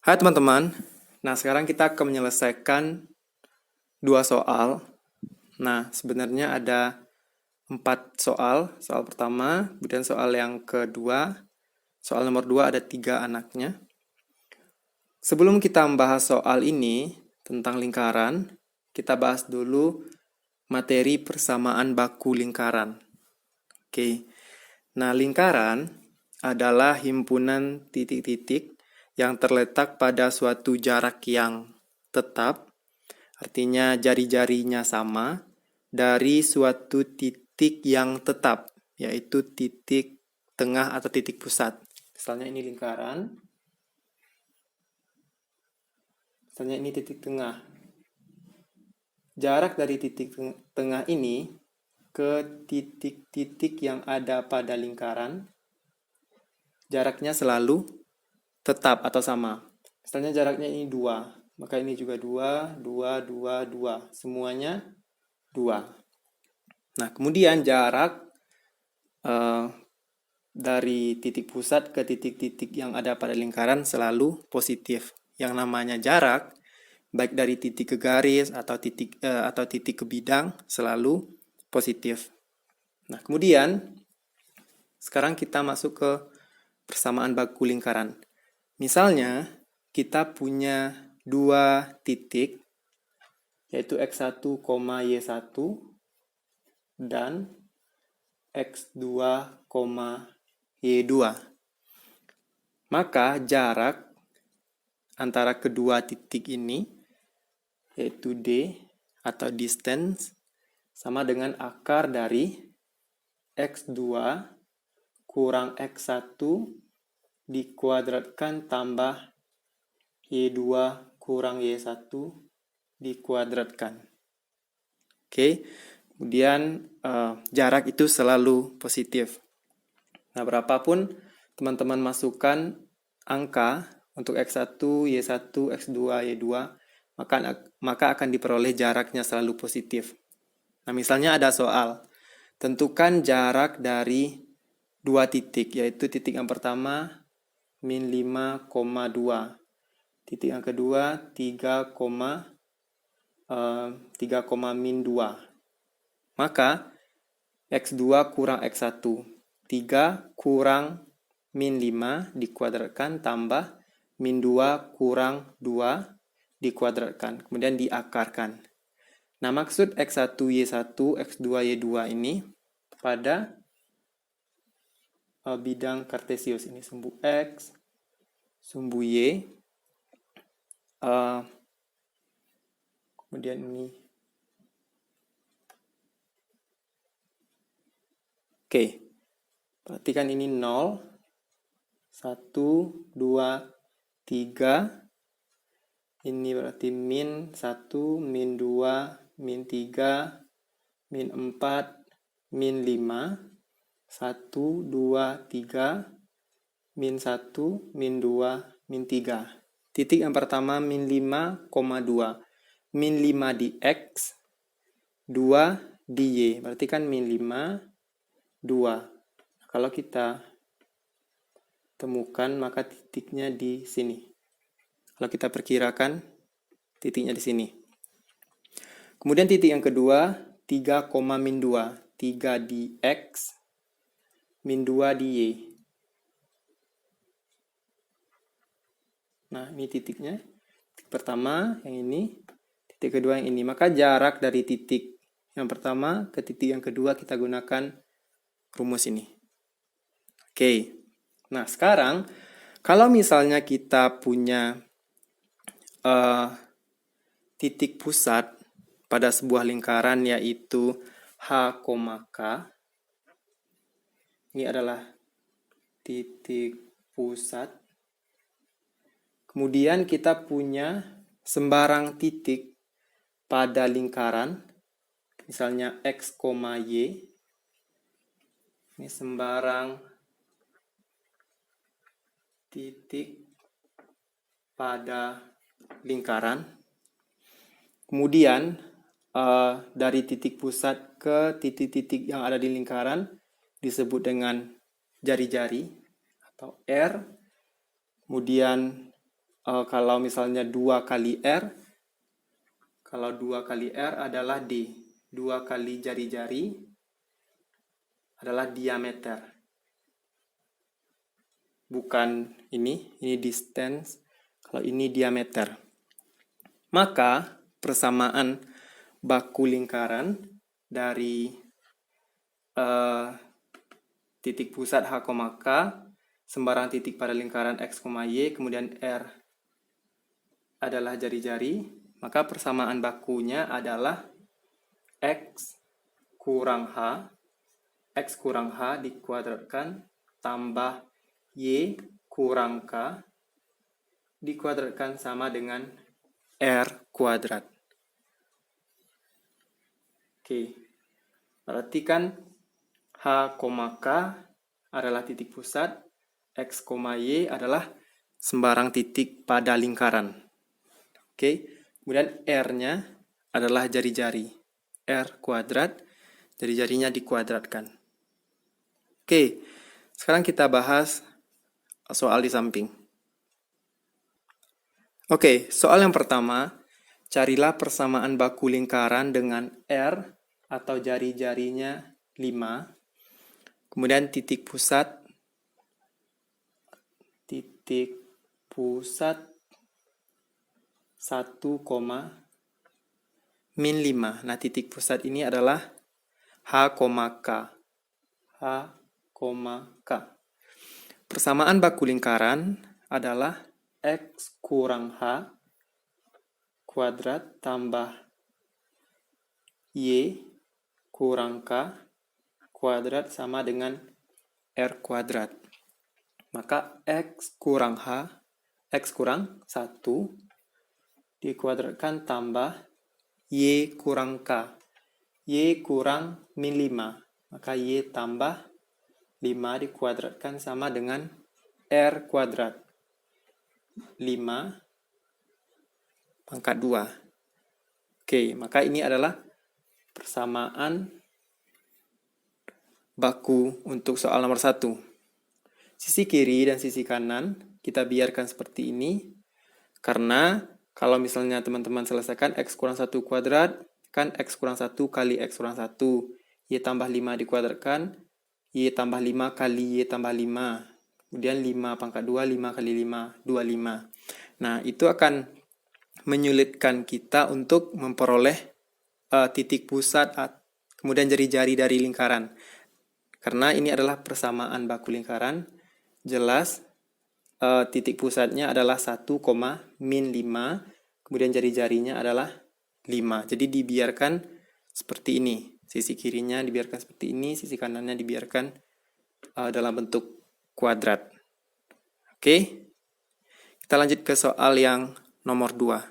Hai teman-teman, nah sekarang kita akan menyelesaikan dua soal. Nah sebenarnya ada 4 soal. Soal pertama, kemudian soal yang kedua, soal nomor 2 ada 3 anaknya. Sebelum kita membahas soal ini tentang lingkaran, kita bahas dulu materi persamaan baku lingkaran. Oke, nah lingkaran adalah himpunan titik-titik yang terletak pada suatu jarak yang tetap, artinya jari-jarinya sama, dari suatu titik yang tetap, yaitu titik tengah atau titik pusat. Misalnya ini lingkaran, misalnya ini titik tengah. Jarak dari titik tengah ini ke titik-titik yang ada pada lingkaran, jaraknya selalu tetap atau sama. Misalnya jaraknya ini 2, maka ini juga 2, 2, 2, 2. Semuanya 2. Nah, kemudian jarak dari titik pusat ke titik-titik yang ada pada lingkaran selalu positif. Yang namanya jarak, baik dari titik ke garis atau titik ke bidang, selalu positif. Nah, kemudian sekarang kita masuk ke persamaan baku lingkaran. Misalnya, kita punya 2 titik, yaitu X1, Y1, dan X2, Y2. Maka jarak antara kedua titik ini, yaitu D atau distance, sama dengan akar dari X2 kurang X1 dikuadratkan tambah Y2 kurang Y1 dikuadratkan. Oke, kemudian jarak itu selalu positif. Nah, berapapun teman-teman masukkan angka untuk X1, Y1, X2, Y2, maka akan diperoleh jaraknya selalu positif. Nah, misalnya ada soal, tentukan jarak dari 2 titik, yaitu titik yang pertama min 5,2, titik yang kedua 3, min 2. Maka X2 kurang X1, 3 kurang min 5 dikuadratkan tambah min 2 kurang 2 dikuadratkan, kemudian diakarkan. Nah, maksud X1, Y1, X2, Y2 ini pada bidang kartesius ini, sumbu X, sumbu Y, kemudian ini. Oke, perhatikan ini 0, 1, 2, 3. Ini berarti min 1, min 2, min 3, min 4, min 5, 1, 2, 3, min 1, min 2, min 3. Titik yang pertama min 5,2. Min 5 di X, 2 di Y. Berarti kan min 5, 2. Kalau kita temukan, maka titiknya di sini. Kalau kita perkirakan, titiknya di sini. Kemudian titik yang kedua, 3, min 2. 3 di X, min 2 di Y. Nah, ini titiknya. Titik pertama yang ini, titik kedua yang ini. Maka jarak dari titik yang pertama ke titik yang kedua kita gunakan rumus ini. Oke. Nah, sekarang kalau misalnya kita punya titik pusat pada sebuah lingkaran yaitu H, K. Ini adalah titik pusat. Kemudian kita punya sembarang titik pada lingkaran, misalnya X, Y. Ini sembarang titik pada lingkaran. Kemudian dari titik pusat ke titik-titik yang ada di lingkaran disebut dengan jari-jari atau R. Kemudian Kalau misalnya 2 kali R, kalau 2 kali R adalah D. 2 kali jari-jari adalah diameter. Bukan ini distance, kalau ini diameter. Maka persamaan baku lingkaran dari titik pusat H, K, sembarang titik pada lingkaran X, Y, kemudian R adalah jari-jari, maka persamaan bakunya adalah X kurang H dikuadratkan tambah Y kurang K dikuadratkan sama dengan R kuadrat. Oke, berarti kan H, K adalah titik pusat, X, Y adalah sembarang titik pada lingkaran. Oke, kemudian R-nya adalah jari-jari. R kuadrat, jari-jarinya dikuadratkan. Oke, sekarang kita bahas soal di samping. Oke, soal yang pertama, carilah persamaan baku lingkaran dengan R atau jari-jarinya 5. Kemudian titik pusat 1, min 5. Nah, titik pusat ini adalah H, K. Persamaan baku lingkaran adalah X kurang H kuadrat tambah Y kurang K kuadrat sama dengan R kuadrat. Maka X kurang 1 dikuadratkan tambah Y kurang K. Y kurang min 5. Maka Y tambah 5 dikuadratkan sama dengan R kuadrat. 5 pangkat 2. Oke, maka ini adalah persamaan baku untuk soal nomor 1. Sisi kiri dan sisi kanan kita biarkan seperti ini. Karena kalau misalnya teman-teman selesaikan X kurang 1 kuadrat, kan X kurang 1 kali X kurang 1. Y tambah 5 dikuadratkan, Y tambah 5 kali Y tambah 5. Kemudian 5 pangkat 2, 5 kali 5, 25. Nah, itu akan menyulitkan kita untuk memperoleh titik pusat, kemudian jari-jari dari lingkaran. Karena ini adalah persamaan baku lingkaran, jelas titik pusatnya adalah 1, min 5, kemudian jari-jarinya adalah 5. Jadi dibiarkan seperti ini. Sisi kirinya dibiarkan seperti ini, sisi kanannya dibiarkan dalam bentuk kuadrat. Oke, kita lanjut ke soal yang nomor 2.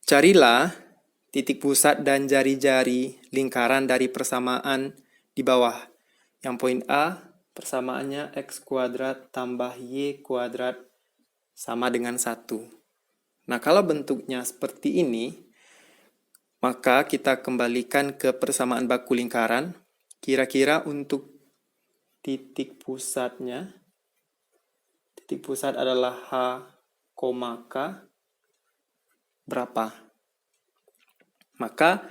Carilah titik pusat dan jari-jari lingkaran dari persamaan di bawah. Yang poin A, persamaannya X kuadrat tambah Y kuadrat sama dengan 1. Nah, kalau bentuknya seperti ini, maka kita kembalikan ke persamaan baku lingkaran. Kira-kira untuk titik pusatnya, titik pusat adalah H, K, berapa? Maka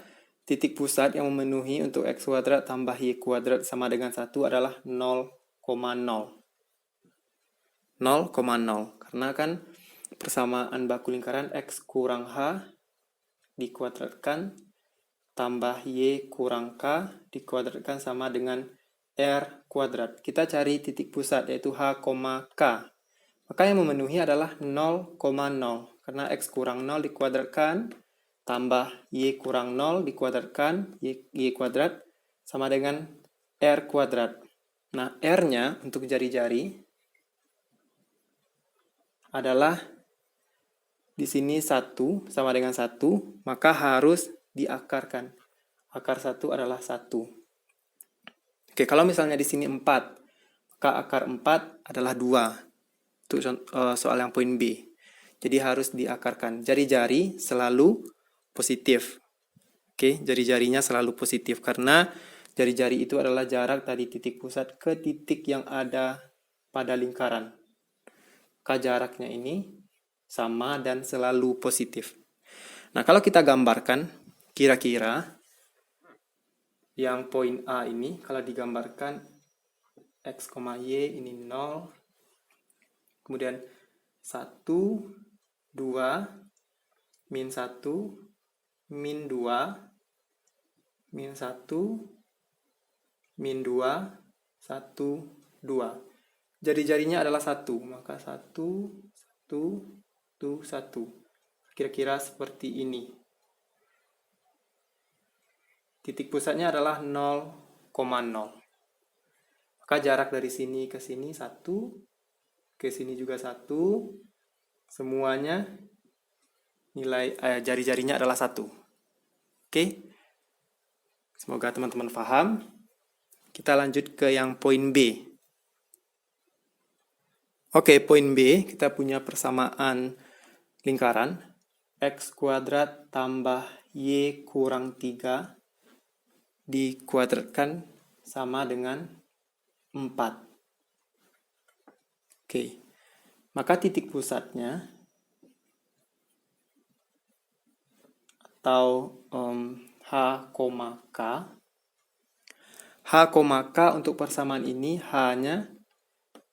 titik pusat yang memenuhi untuk X kuadrat tambah Y kuadrat sama dengan 1 adalah 0,0. 0,0. Karena kan persamaan baku lingkaran X kurang H dikuadratkan tambah Y kurang K dikuadratkan sama dengan R kuadrat. Kita cari titik pusat yaitu H, K. Maka yang memenuhi adalah 0,0. Karena X kurang 0 dikuadratkan tambah Y kurang 0 dikuadratkan Y kuadrat sama dengan R kuadrat. Nah, R-nya untuk jari-jari adalah di sini 1 sama dengan 1, maka harus diakarkan. Akar 1 adalah 1. Oke, kalau misalnya di sini 4, maka akar 4 adalah 2. Itu soal yang poin B. Jadi harus diakarkan. Jari-jari selalu positif. Oke, jari-jarinya selalu positif karena jari-jari itu adalah jarak dari titik pusat ke titik yang ada pada lingkaran. maka jaraknya ini sama dan selalu positif. Nah, kalau kita gambarkan, kira-kira yang poin A ini, kalau digambarkan X, Y ini 0, kemudian 1, 2, min 1, min 2, min 1, min 2, 1, 2. Jari-jarinya adalah 1, maka 1, 1, 1. Kira-kira seperti ini. Titik pusatnya adalah 0,0. Maka jarak dari sini ke sini 1, ke sini juga 1. Semuanya nilai jari-jarinya adalah 1. Oke. Semoga teman-teman paham. Kita lanjut ke yang poin B. Oke, poin B, kita punya persamaan lingkaran. X kuadrat tambah Y kurang 3 dikuadratkan sama dengan 4. Oke, maka titik pusatnya atau H, K. H, K untuk persamaan ini hanya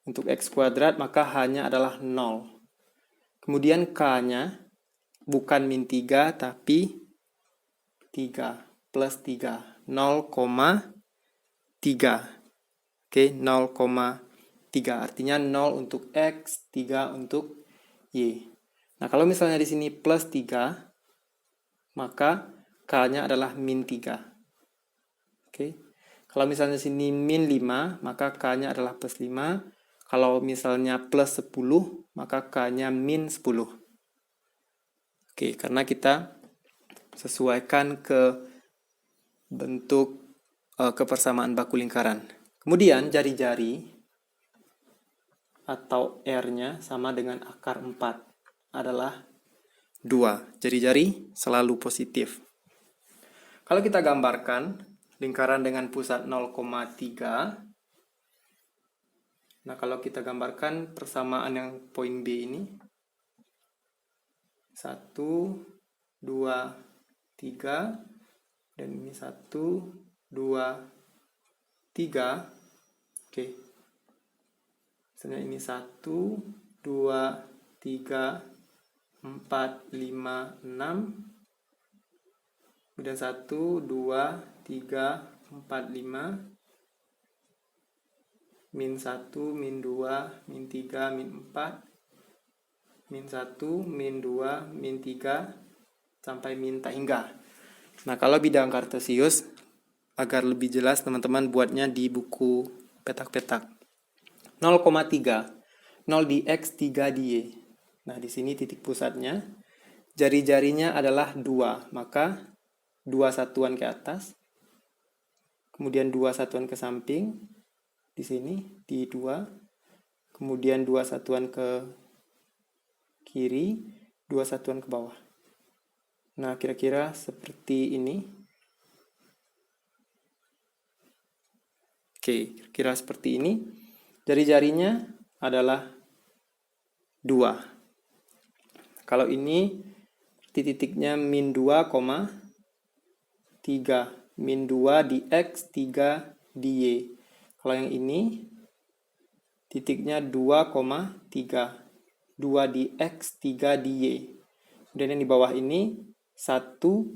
untuk X kuadrat, maka H-nya adalah 0. Kemudian K-nya bukan min 3, tapi 3 plus 3. 0,3. Oke, 0,3. Artinya 0 untuk X, 3 untuk Y. Nah, kalau misalnya di sini plus 3, maka K-nya adalah min 3. Oke. Kalau misalnya di sini min 5, maka K-nya adalah plus 5. Kalau misalnya plus 10, maka K-nya min 10. Oke, karena kita sesuaikan ke bentuk kepersamaan baku lingkaran. Kemudian jari-jari atau R-nya sama dengan akar 4 adalah 2. Jari-jari selalu positif. Kalau kita gambarkan lingkaran dengan pusat 0,3, nah, kalau kita gambarkan persamaan yang poin B ini, 1, 2, 3, dan ini 1, 2, 3. Oke. Misalnya ini 1, 2, 3, 4, 5, 6. Kemudian 1, 2, 3, 4, 5. Min 1, min 2, min 3, min 4, min 1, min 2, min 3, sampai min tak hingga. Nah, kalau bidang kartesius, agar lebih jelas teman-teman buatnya di buku petak-petak. 0,3, 0 di X, 3 di Y. Nah, di sini titik pusatnya, jari-jarinya adalah 2, maka 2 satuan ke atas, kemudian 2 satuan ke samping, di sini, di 2, kemudian 2 satuan ke kiri, 2 satuan ke bawah. Nah, kira-kira seperti ini. Oke, kira-kira seperti ini. Jari-jarinya adalah 2. Kalau ini, titiknya min 2,3. Min 2 di X, 3 di Y. Kalau yang ini, titiknya 2,3. 2 di X, 3 di Y. Dan yang di bawah ini, 0,1.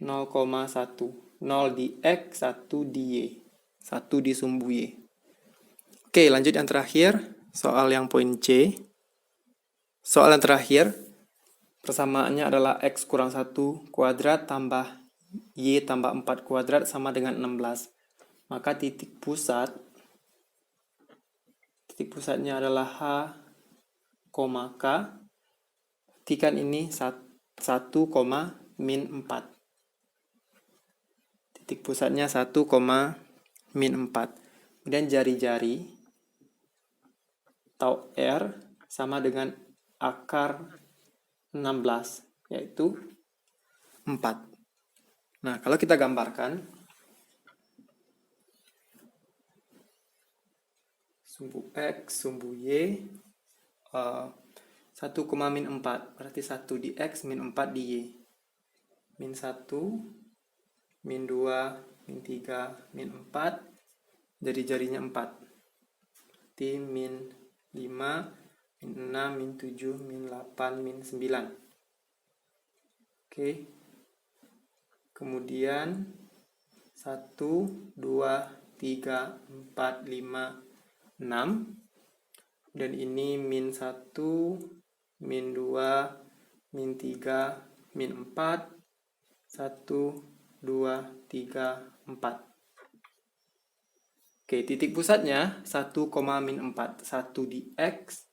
0 di X, 1 di Y. 1 di sumbu Y. Oke, lanjut yang terakhir. Soal yang poin C. Soal yang terakhir, persamaannya adalah X kurang 1 kuadrat tambah Y tambah 4 kuadrat sama dengan 16. Maka titik pusatnya adalah H, K. Artikan ini 1, min 4. Titik pusatnya 1, min 4. Kemudian jari-jari atau R sama dengan akar 16, yaitu 4. Nah, kalau kita gambarkan, sumbu X, sumbu Y, 1, min 4, berarti 1 di X, min 4 di Y. Min 1, min 2, min 3, min 4, jari-jarinya 4. Berarti min 5, min 6, min 7, min 8, min 9. Oke. Kemudian 1, 2, 3, 4, 5, 6. Dan ini min 1, min 2, min 3, min 4, 1, 2, 3, 4. Oke, titik pusatnya 1, min 4. 1 di X,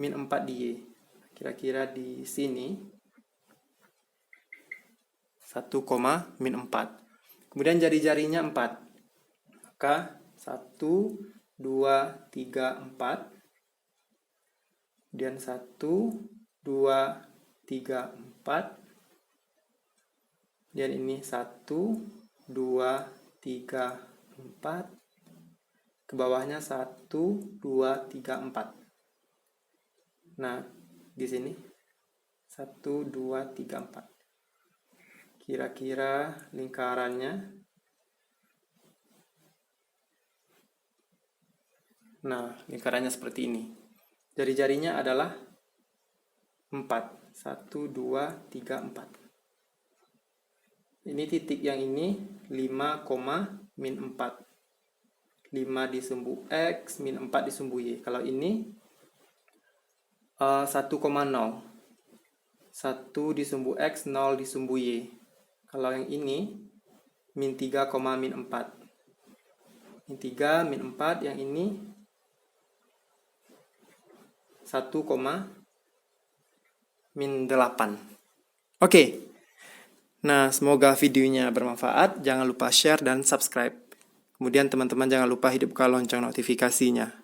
min 4 di Y. Kira-kira di sini 1, min 4. Kemudian jari-jarinya 4. Maka 1, 2, 3, 4. Kemudian 1, 2, 3, 4. Dan ini 1, 2, 3, 4. Ke bawahnya 1, 2, 3, 4. Nah, di sini 1, 2, 3, 4. Kira-kira lingkarannya. Nah, lingkarannya seperti ini. Jari-jarinya adalah 4. 1, 2, 3, 4. Ini titik yang ini 5, min 4. 5 di sumbu X, min 4 di sumbu Y. Kalau ini 1,0. 1 di sumbu X, 0 di sumbu Y. Kalau yang ini min 3, min 4. Min 3, min 4. Yang ini 1, min 8. Oke. Nah, semoga videonya bermanfaat. Jangan lupa share dan subscribe. Kemudian teman-teman jangan lupa hidupkan lonceng notifikasinya.